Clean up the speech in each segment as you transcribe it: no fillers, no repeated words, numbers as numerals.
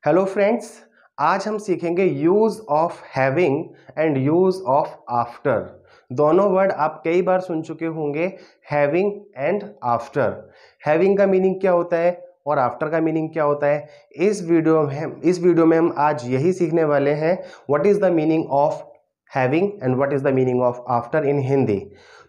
Hello friends, आज हम सीखेंगे use of having and use of after. दोनों वर्ड आप कई बार सुन चुके होंगे, हैविंग एंड आफ्टर। हैविंग का मीनिंग क्या होता है और आफ्टर का मीनिंग क्या होता है, इस वीडियो में हम आज यही सीखने वाले हैं। What is the meaning of having and what is the meaning of after in Hindi.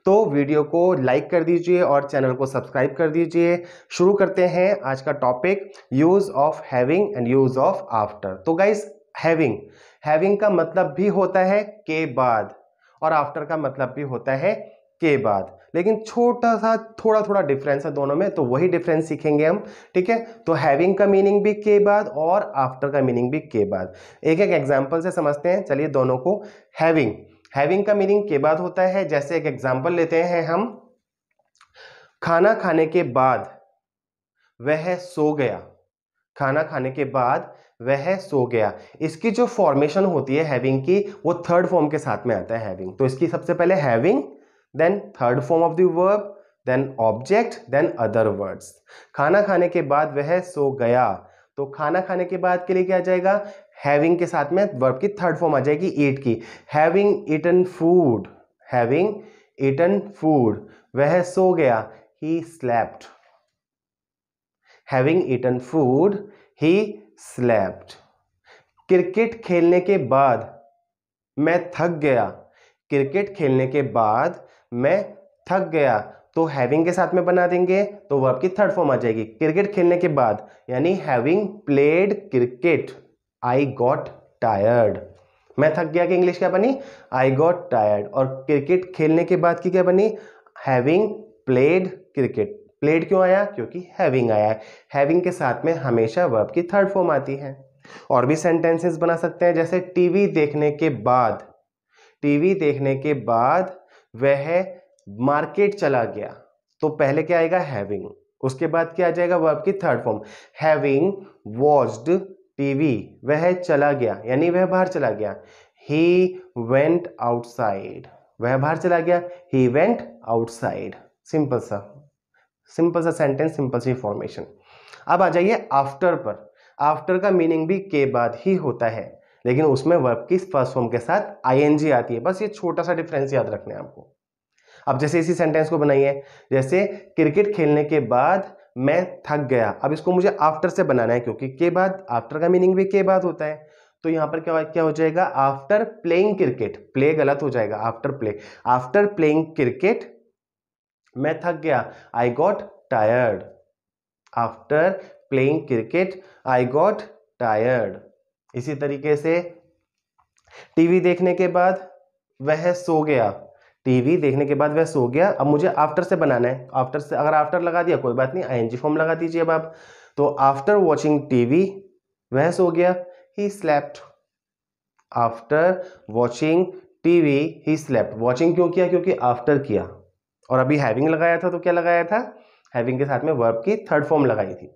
तो वीडियो को लाइक कर दीजिए और चैनल को सब्सक्राइब कर दीजिए। शुरू करते हैं आज का topic, use of having and use of after. तो गाइस, हैविंग हैविंग का मतलब भी होता है के बाद और आफ्टर का मतलब भी होता है के बाद, लेकिन छोटा सा थोड़ा थोड़ा डिफरेंस है दोनों में, तो वही डिफरेंस सीखेंगे हम। ठीक है, तो हैविंग का मीनिंग भी के बाद और आफ्टर का मीनिंग भी के बाद। एक एक एग्जांपल से समझते हैं, चलिए दोनों को। हैविंग हैविंग का मीनिंग के बाद होता है। जैसे एक एग्जांपल लेते हैं हम, खाना खाने के बाद वह सो गया। खाना खाने के बाद वह सो गया, इसकी जो फॉर्मेशन होती है हैविंग की, वो थर्ड फॉर्म के साथ में आता है हैविंग। तो इसकी सबसे पहले having, then third form of the verb, then object, then other words. खाना खाने के बाद वह सो गया, तो खाना खाने के बाद के लिए क्या आ जाएगा, हैविंग के साथ में वर्ब की थर्ड फॉर्म आ जाएगी ईट की। Having eaten food, having eaten food, वह सो गया, he slept. Having eaten food, he slept. Cricket खेलने के बाद मैं थक गया। क्रिकेट खेलने के बाद मैं थक गया, तो हैविंग के साथ में बना देंगे तो वर्ब की थर्ड फॉर्म आ जाएगी क्रिकेट खेलने के बाद, यानी having played cricket I got tired. मैं थक गया की इंग्लिश क्या बनी, आई गॉट टायर्ड। और क्रिकेट खेलने के बाद की क्या बनी, हैविंग प्लेड क्रिकेट। प्लेड क्यों आया, क्योंकि हैविंग आया है। हैविंग के साथ में हमेशा वर्ब की थर्ड फॉर्म आती है। और भी सेंटेंसेस बना सकते हैं, जैसे टीवी देखने के बाद, टीवी देखने के बाद वह मार्केट चला गया, तो पहले क्या आएगा, हैविंग। उसके बाद क्या आ जाएगा, वर्ब की third form. Having watched TV, वह चला गया यानी वह बाहर चला गया। ही वेंट आउटसाइड, वह बाहर चला गया, ही वेंट आउटसाइड। सिंपल सा सेंटेंस, सिंपल सी फॉर्मेशन। अब आ जाइए आफ्टर पर। आफ्टर का मीनिंग भी के बाद ही होता है, लेकिन उसमें वर्ब की फर्स्ट फॉर्म के साथ आईएनजी आती है। बस ये छोटा सा डिफरेंस याद रखना है आपको। अब जैसे इसी सेंटेंस को बनाइए, जैसे क्रिकेट खेलने के बाद मैं थक गया। अब इसको मुझे आफ्टर से बनाना है, क्योंकि के बाद, आफ्टर का मीनिंग भी के बाद होता है। तो यहां पर क्या हो जाएगा, आफ्टर प्लेइंग क्रिकेट। प्ले गलत हो जाएगा, after play. After playing cricket मैं थक गया, I got tired. After playing cricket I got tired. इसी तरीके से टीवी देखने के बाद वह सो गया। टीवी देखने के बाद वह सो गया, अब मुझे आफ्टर से बनाना है। आफ्टर से अगर आफ्टर लगा दिया कोई बात नहीं, आईएनजी फॉर्म लगा दीजिए अब आप। तो आफ्टर वॉचिंग टीवी वह सो गया, he slept. After watching TV he slept. Watching क्यों किया, क्योंकि आफ्टर किया। और अभी हैविंग लगाया था, तो क्या लगाया था, हैविंग के साथ में वर्ब की थर्ड फॉर्म लगाई थी।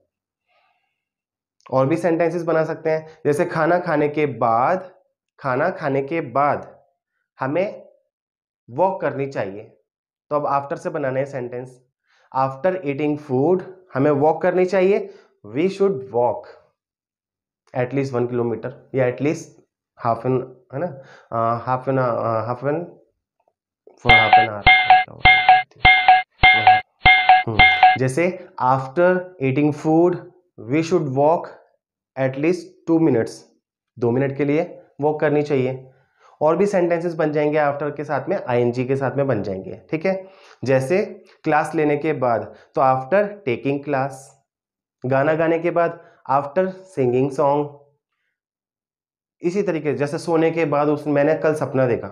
और भी सेंटेंसेस बना सकते हैं, जैसे खाना खाने के बाद, खाना खाने के बाद हमें वॉक करनी चाहिए। तो अब आफ्टर से बनाना है सेंटेंस। आफ्टर ईटिंग फूड हमें वॉक करनी चाहिए, we should walk at least 1 kilometre या एटलीस्ट हाफ एन, है ना, half an for half an hour. जैसे after eating food we should walk at least 2 minutes, 2 minute के लिए वॉक करनी चाहिए। और भी सेंटेंसेस बन जाएंगे आफ्टर के साथ में, आईएनजी के साथ में बन जाएंगे। ठीक है, जैसे क्लास लेने के बाद, तो आफ्टर टेकिंग क्लास। गाना गाने के बाद, आफ्टर सिंगिंग सॉन्ग। इसी तरीके से जैसे सोने के बाद, मैंने कल सपना देखा,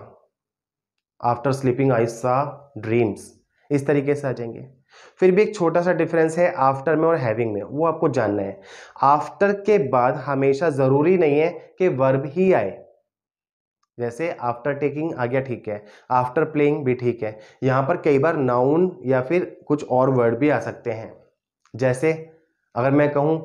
after sleeping I saw dreams. इस तरीके से आ जाएंगे। फिर भी एक छोटा सा डिफरेंस है आफ्टर में और हैविंग में, वो आपको जानना है। आफ्टर के बाद हमेशा जरूरी नहीं है कि वर्ब ही आए। जैसे आफ्टर टेकिंग आ गया, ठीक है, आफ्टर प्लेइंग भी ठीक है। यहां पर कई बार नाउन या फिर कुछ और वर्ड भी आ सकते हैं। जैसे अगर मैं कहूं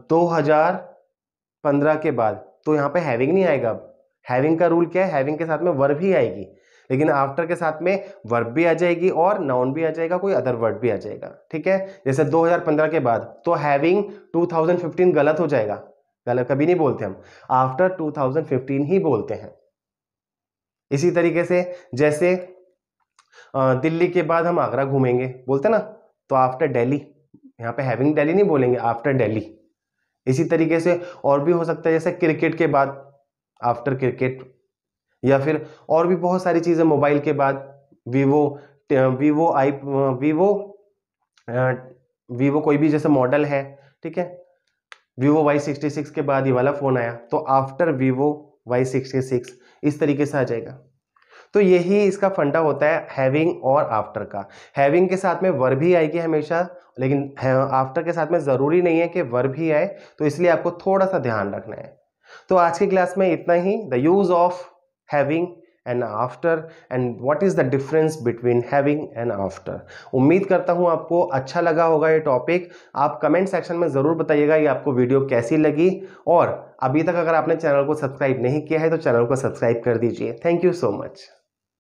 2015 के बाद, तो यहां पे हैविंग नहीं आएगा। अब हैविंग का रूल क्या है, हैविंग के साथ में वर्ब ही आएगी, लेकिन आफ्टर के साथ में वर्ब भी आ जाएगी और नाउन भी आ जाएगा, कोई अदर वर्ड भी आ जाएगा। ठीक है, जैसे 2015 के बाद, तो हैविंग 2015 गलत हो जाएगा, गलत कभी नहीं बोलते हम, आफ्टर 2015 ही बोलते हैं। इसी तरीके से जैसे दिल्ली के बाद हम आगरा घूमेंगे बोलते ना, तो आफ्टर दिल्ली, यहाँ पे हैविंग दिल्ली नहीं बोलेंगे, आफ्टर दिल्ली। इसी तरीके से और भी हो सकता है, जैसे क्रिकेट के बाद, आफ्टर क्रिकेट, या फिर और भी बहुत सारी चीजें, मोबाइल के बाद वीवो, वीवो आई वीवो वीवो कोई भी जैसे मॉडल है, ठीक है, वीवो Y66 के बाद ये वाला फोन आया, तो आफ्टर वीवो Y66, इस तरीके से आ जाएगा। तो यही इसका फंडा होता है हैविंग और आफ्टर का। हैविंग के साथ में वर्ब भी आएगी हमेशा, लेकिन आफ्टर के साथ में जरूरी नहीं है कि वर्ब ही आए, तो इसलिए आपको थोड़ा सा ध्यान रखना है। तो आज की क्लास में इतना ही, the use of having and after and what is the difference between having and after. उम्मीद करता हूं आपको अच्छा लगा होगा ये टॉपिक। आप कमेंट सेक्शन में जरूर बताइएगा ये आपको वीडियो कैसी लगी, और अभी तक अगर आपने चैनल को सब्सक्राइब नहीं किया है तो चैनल को सब्सक्राइब कर दीजिए। Thank you so much.